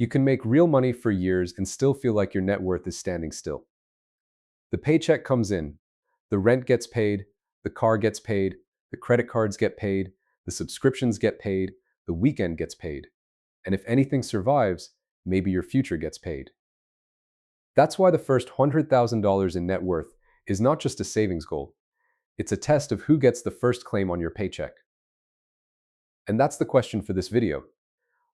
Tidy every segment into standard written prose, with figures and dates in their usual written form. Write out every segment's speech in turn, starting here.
You can make real money for years and still feel like your net worth is standing still. The paycheck comes in, the rent gets paid, the car gets paid, the credit cards get paid, the subscriptions get paid, the weekend gets paid. And if anything survives, maybe your future gets paid. That's why the first $100,000 in net worth is not just a savings goal. It's a test of who gets the first claim on your paycheck. And that's the question for this video.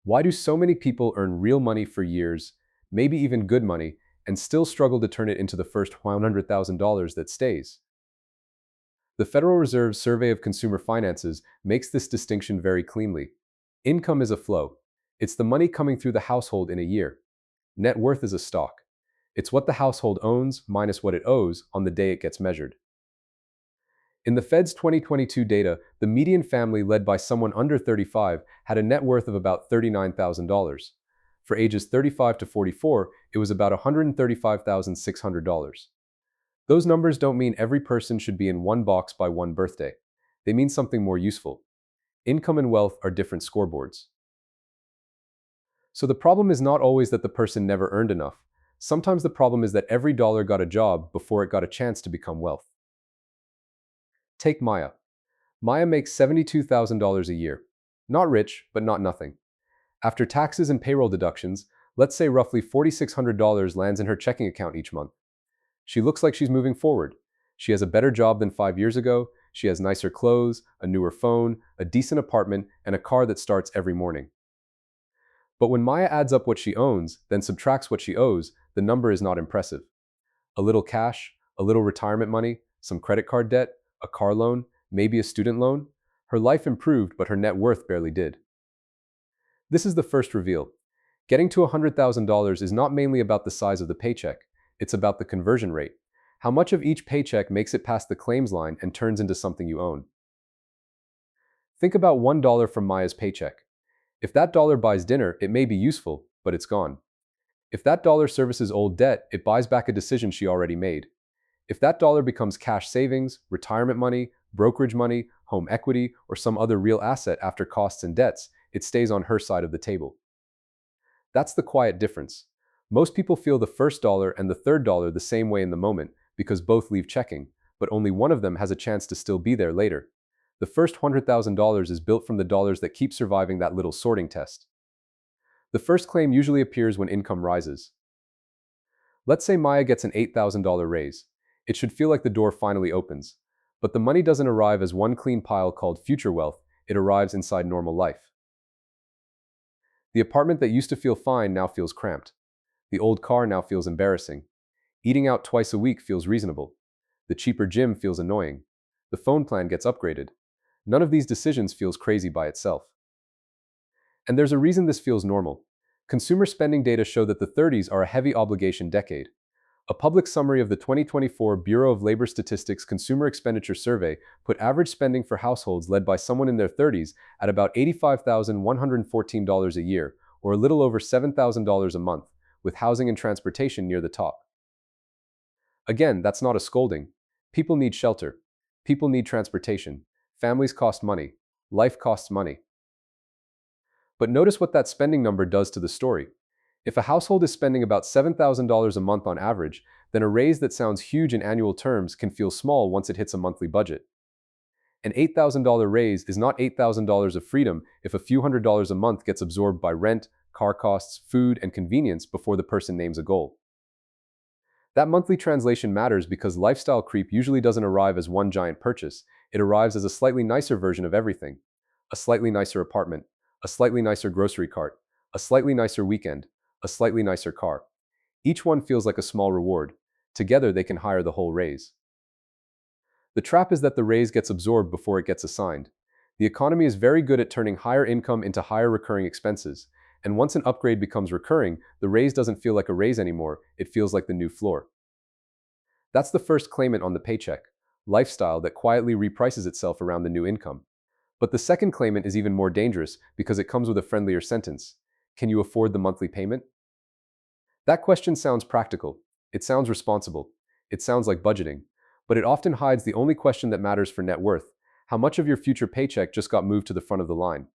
Why do so many people earn real money for years, maybe even good money, and still struggle to turn it into the first $100,000 that stays? The Federal Reserve's Survey of Consumer Finances makes this distinction very cleanly. Income is a flow. It's the money coming through the household in a year. Net worth is a stock. It's what the household owns minus what it owes on the day it gets measured. In the Fed's 2022 data, the median family led by someone under 35 had a net worth of about $39,000. For ages 35 to 44, it was about $135,600. Those numbers don't mean every person should be in one box by one birthday. They mean something more useful. Income and wealth are different scoreboards. So the problem is not always that the person never earned enough. Sometimes the problem is that every dollar got a job before it got a chance to become wealth. Take Maya. Maya makes $72,000 a year. Not rich, but not nothing. After taxes and payroll deductions, let's say roughly $4,600 lands in her checking account each month. She looks like she's moving forward. She has a better job than 5 years ago. She has nicer clothes, a newer phone, a decent apartment, and a car that starts every morning. But when Maya adds up what she owns, then subtracts what she owes, the number is not impressive. A little cash, a little retirement money, some credit card debt, a car loan, maybe a student loan. Her life improved, but her net worth barely did. This is the first reveal. Getting to $100,000 is not mainly about the size of the paycheck, it's about the conversion rate. How much of each paycheck makes it past the claims line and turns into something you own? Think about $1 from Maya's paycheck. If that dollar buys dinner, it may be useful, but it's gone. If that dollar services old debt, it buys back a decision she already made. If that dollar becomes cash savings, retirement money, brokerage money, home equity, or some other real asset after costs and debts, it stays on her side of the table. That's the quiet difference. Most people feel the first dollar and the third dollar the same way in the moment because both leave checking, but only one of them has a chance to still be there later. The first $100,000 is built from the dollars that keep surviving that little sorting test. The first claim usually appears when income rises. Let's say Maya gets an $8,000 raise. It should feel like the door finally opens. But the money doesn't arrive as one clean pile called future wealth, it arrives inside normal life. The apartment that used to feel fine now feels cramped. The old car now feels embarrassing. Eating out twice a week feels reasonable. The cheaper gym feels annoying. The phone plan gets upgraded. None of these decisions feels crazy by itself. And there's a reason this feels normal. Consumer spending data show that the 30s are a heavy obligation decade. A public summary of the 2024 Bureau of Labor Statistics Consumer Expenditure Survey put average spending for households led by someone in their 30s at about $85,114 a year, or a little over $7,000 a month, with housing and transportation near the top. Again, that's not a scolding. People need shelter. People need transportation. Families cost money. Life costs money. But notice what that spending number does to the story. If a household is spending about $7,000 a month on average, then a raise that sounds huge in annual terms can feel small once it hits a monthly budget. An $8,000 raise is not $8,000 of freedom if a few $100s a month gets absorbed by rent, car costs, food, and convenience before the person names a goal. That monthly translation matters because lifestyle creep usually doesn't arrive as one giant purchase. It arrives as a slightly nicer version of everything. A slightly nicer apartment, a slightly nicer grocery cart, a slightly nicer weekend, a slightly nicer car. Each one feels like a small reward. Together they can hire the whole raise. The trap is that the raise gets absorbed before it gets assigned. The economy is very good at turning higher income into higher recurring expenses, and once an upgrade becomes recurring, the raise doesn't feel like a raise anymore, it feels like the new floor. That's the first claimant on the paycheck, lifestyle that quietly reprices itself around the new income. But the second claimant is even more dangerous because it comes with a friendlier sentence. Can you afford the monthly payment? That question sounds practical. It sounds responsible. It sounds like budgeting. But it often hides the only question that matters for net worth. How much of your future paycheck just got moved to the front of the line?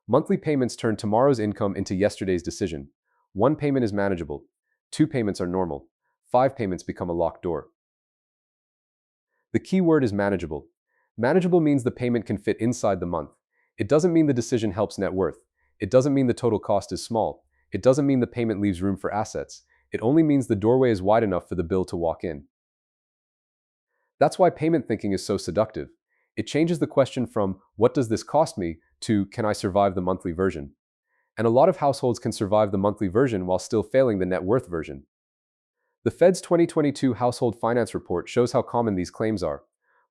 Monthly payments turn tomorrow's income into yesterday's decision. One payment is manageable. Two payments are normal. Five payments become a locked door. The key word is manageable. Manageable means the payment can fit inside the month. It doesn't mean the decision helps net worth. It doesn't mean the total cost is small. It doesn't mean the payment leaves room for assets. It only means the doorway is wide enough for the bill to walk in. That's why payment thinking is so seductive. It changes the question from, what does this cost me, to, can I survive the monthly version? And a lot of households can survive the monthly version while still failing the net worth version. The Fed's 2022 Household Finance Report shows how common these claims are.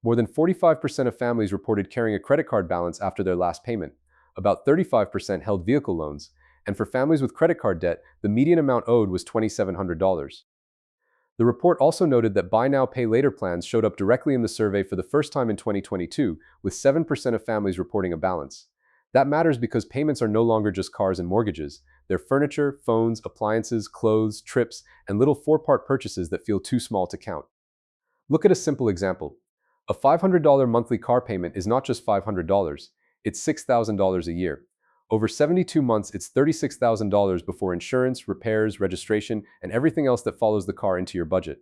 More than 45% of families reported carrying a credit card balance after their last payment. About 35% held vehicle loans. And for families with credit card debt, the median amount owed was $2,700. The report also noted that buy now, pay later plans showed up directly in the survey for the first time in 2022, with 7% of families reporting a balance. That matters because payments are no longer just cars and mortgages. They're furniture, phones, appliances, clothes, trips, and little four-part purchases that feel too small to count. Look at a simple example. A $500 monthly car payment is not just $500, it's $6,000 a year. Over 72 months, it's $36,000 before insurance, repairs, registration, and everything else that follows the car into your budget.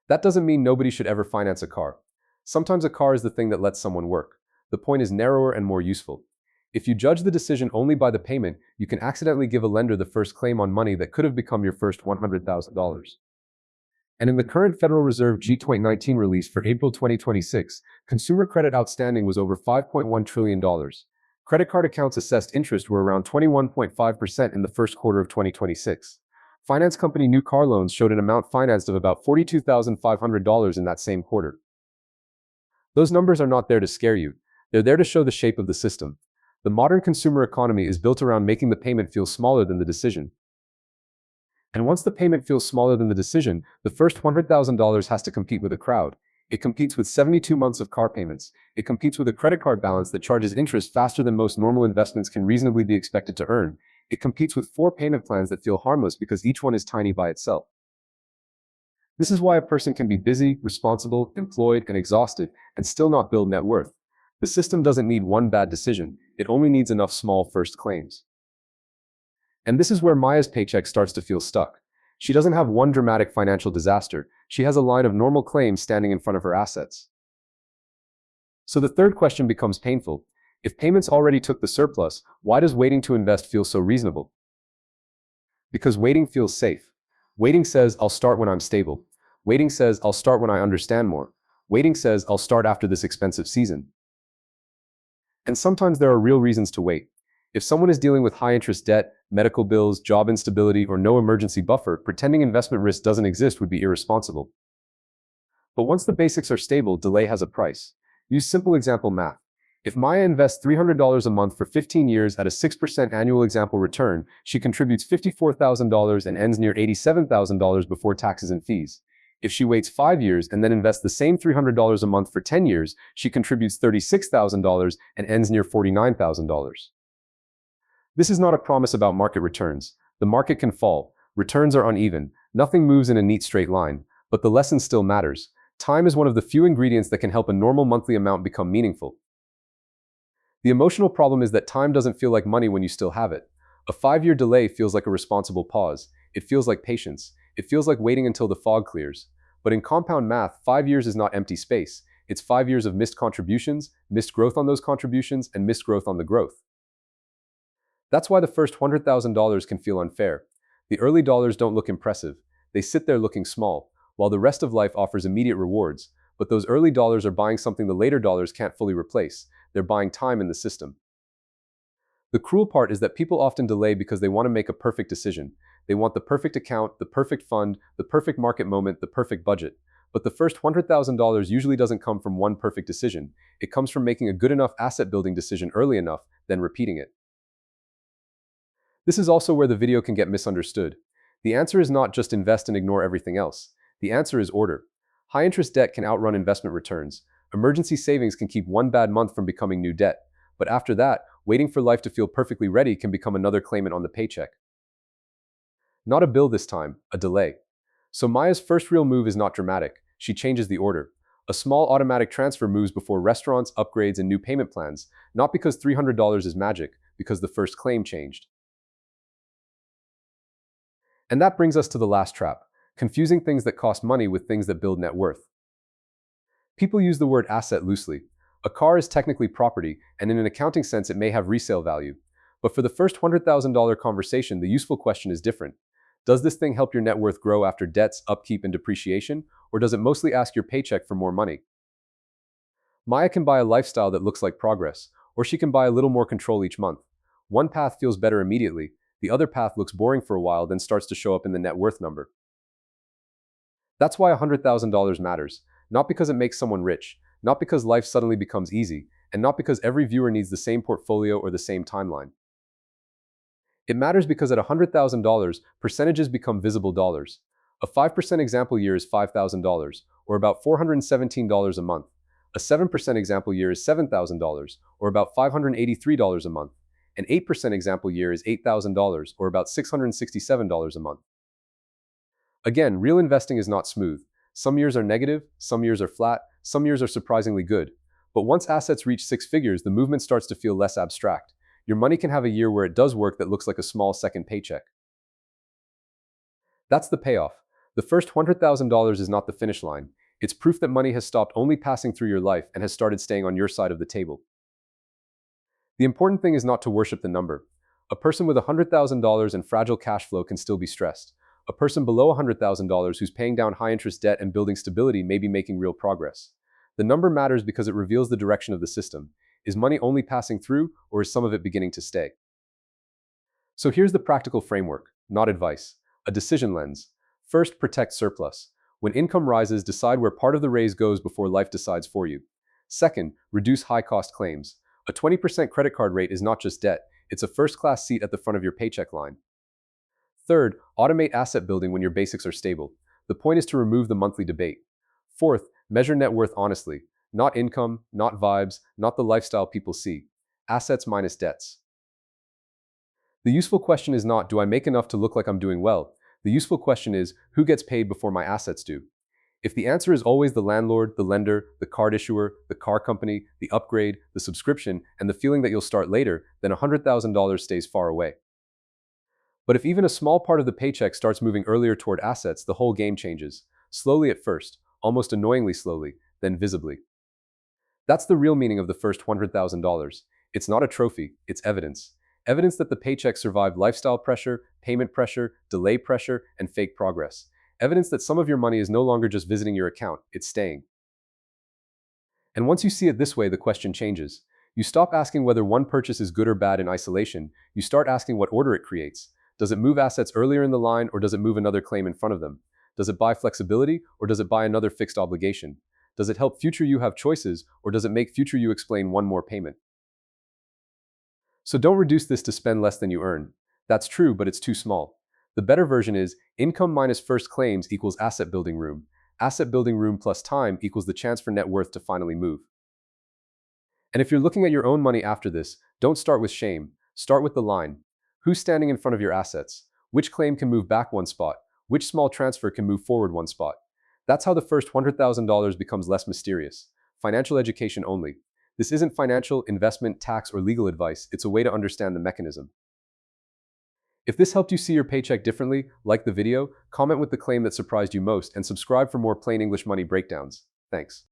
That doesn't mean nobody should ever finance a car. Sometimes a car is the thing that lets someone work. The point is narrower and more useful. If you judge the decision only by the payment, you can accidentally give a lender the first claim on money that could have become your first $100,000. And in the current Federal Reserve G2019 release for April 2026, consumer credit outstanding was over $5.1 trillion. Credit card accounts assessed interest were around 21.5% in the first quarter of 2026. Finance company new car loans showed an amount financed of about $42,500 in that same quarter. Those numbers are not there to scare you. They're there to show the shape of the system. The modern consumer economy is built around making the payment feel smaller than the decision. And once the payment feels smaller than the decision, the first $100,000 has to compete with a crowd. It competes with 72 months of car payments. It competes with a credit card balance that charges interest faster than most normal investments can reasonably be expected to earn. It competes with 4 payment plans that feel harmless because each one is tiny by itself. This is why a person can be busy, responsible, employed, and exhausted, and still not build net worth. The system doesn't need one bad decision. It only needs enough small first claims. And this is where Maya's paycheck starts to feel stuck. She doesn't have one dramatic financial disaster. She has a line of normal claims standing in front of her assets. So the third question becomes painful. If payments already took the surplus, why does waiting to invest feel so reasonable? Because waiting feels safe. Waiting says, I'll start when I'm stable. Waiting says, I'll start when I understand more. Waiting says, I'll start after this expensive season. And sometimes there are real reasons to wait. If someone is dealing with high-interest debt, medical bills, job instability, or no emergency buffer, pretending investment risk doesn't exist would be irresponsible. But once the basics are stable, delay has a price. Use simple example math. If Maya invests $300 a month for 15 years at a 6% annual example return, she contributes $54,000 and ends near $87,000 before taxes and fees. If she waits 5 years and then invests the same $300 a month for 10 years, she contributes $36,000 and ends near $49,000. This is not a promise about market returns. The market can fall. Returns are uneven. Nothing moves in a neat straight line. But the lesson still matters. Time is one of the few ingredients that can help a normal monthly amount become meaningful. The emotional problem is that time doesn't feel like money when you still have it. A 5-year delay feels like a responsible pause. It feels like patience. It feels like waiting until the fog clears. But in compound math, 5 years is not empty space. It's 5 years of missed contributions, missed growth on those contributions, and missed growth on the growth. That's why the first $100,000 can feel unfair. The early dollars don't look impressive. They sit there looking small, while the rest of life offers immediate rewards. But those early dollars are buying something the later dollars can't fully replace. They're buying time in the system. The cruel part is that people often delay because they want to make a perfect decision. They want the perfect account, the perfect fund, the perfect market moment, the perfect budget. But the first $100,000 usually doesn't come from one perfect decision. It comes from making a good enough asset building decision early enough, then repeating it. This is also where the video can get misunderstood. The answer is not just invest and ignore everything else. The answer is order. High-interest debt can outrun investment returns. Emergency savings can keep one bad month from becoming new debt. But after that, waiting for life to feel perfectly ready can become another claimant on the paycheck. Not a bill this time, a delay. So Maya's first real move is not dramatic. She changes the order. A small automatic transfer moves before restaurants, upgrades, and new payment plans, not because $300 is magic, because the first claim changed. And that brings us to the last trap, confusing things that cost money with things that build net worth. People use the word asset loosely. A car is technically property, and in an accounting sense it may have resale value. But for the first $100,000 conversation, the useful question is different. Does this thing help your net worth grow after debts, upkeep, and depreciation, or does it mostly ask your paycheck for more money? Maya can buy a lifestyle that looks like progress, or she can buy a little more control each month. One path feels better immediately, the other path looks boring for a while, then starts to show up in the net worth number. That's why $100,000 matters, not because it makes someone rich, not because life suddenly becomes easy, and not because every viewer needs the same portfolio or the same timeline. It matters because at $100,000, percentages become visible dollars. A 5% example year is $5,000, or about $417 a month. A 7% example year is $7,000, or about $583 a month. An 8% example year is $8,000, or about $667 a month. Again, real investing is not smooth. Some years are negative, some years are flat, some years are surprisingly good. But once assets reach six figures, the movement starts to feel less abstract. Your money can have a year where it does work that looks like a small second paycheck. That's the payoff. The first $100,000 is not the finish line. It's proof that money has stopped only passing through your life and has started staying on your side of the table. The important thing is not to worship the number. A person with $100,000 in fragile cash flow can still be stressed. A person below $100,000 who's paying down high-interest debt and building stability may be making real progress. The number matters because it reveals the direction of the system. Is money only passing through, or is some of it beginning to stay? So here's the practical framework, not advice. A decision lens. First, protect surplus. When income rises, decide where part of the raise goes before life decides for you. Second, reduce high-cost claims. A 20% credit card rate is not just debt, it's a first-class seat at the front of your paycheck line. Third, automate asset building when your basics are stable. The point is to remove the monthly debate. Fourth, measure net worth honestly. Not income, not vibes, not the lifestyle people see. Assets minus debts. The useful question is not, do I make enough to look like I'm doing well? The useful question is, who gets paid before my assets do? If the answer is always the landlord, the lender, the card issuer, the car company, the upgrade, the subscription, and the feeling that you'll start later, then $100,000 stays far away. But if even a small part of the paycheck starts moving earlier toward assets, the whole game changes. Slowly at first, almost annoyingly slowly, then visibly. That's the real meaning of the first $100,000. It's not a trophy, it's evidence. Evidence that the paycheck survived lifestyle pressure, payment pressure, delay pressure, and fake progress. Evidence that some of your money is no longer just visiting your account, it's staying. And once you see it this way, the question changes. You stop asking whether one purchase is good or bad in isolation, you start asking what order it creates. Does it move assets earlier in the line, or does it move another claim in front of them? Does it buy flexibility, or does it buy another fixed obligation? Does it help future you have choices, or does it make future you explain one more payment? So don't reduce this to spend less than you earn. That's true, but it's too small. The better version is income minus first claims equals asset building room. Asset building room plus time equals the chance for net worth to finally move. And if you're looking at your own money after this, don't start with shame. Start with the line. Who's standing in front of your assets? Which claim can move back one spot? Which small transfer can move forward one spot? That's how the first $100,000 becomes less mysterious. Financial education only. This isn't financial, investment, tax, or legal advice. It's a way to understand the mechanism. If this helped you see your paycheck differently, like the video, comment with the claim that surprised you most, and subscribe for more plain English money breakdowns. Thanks.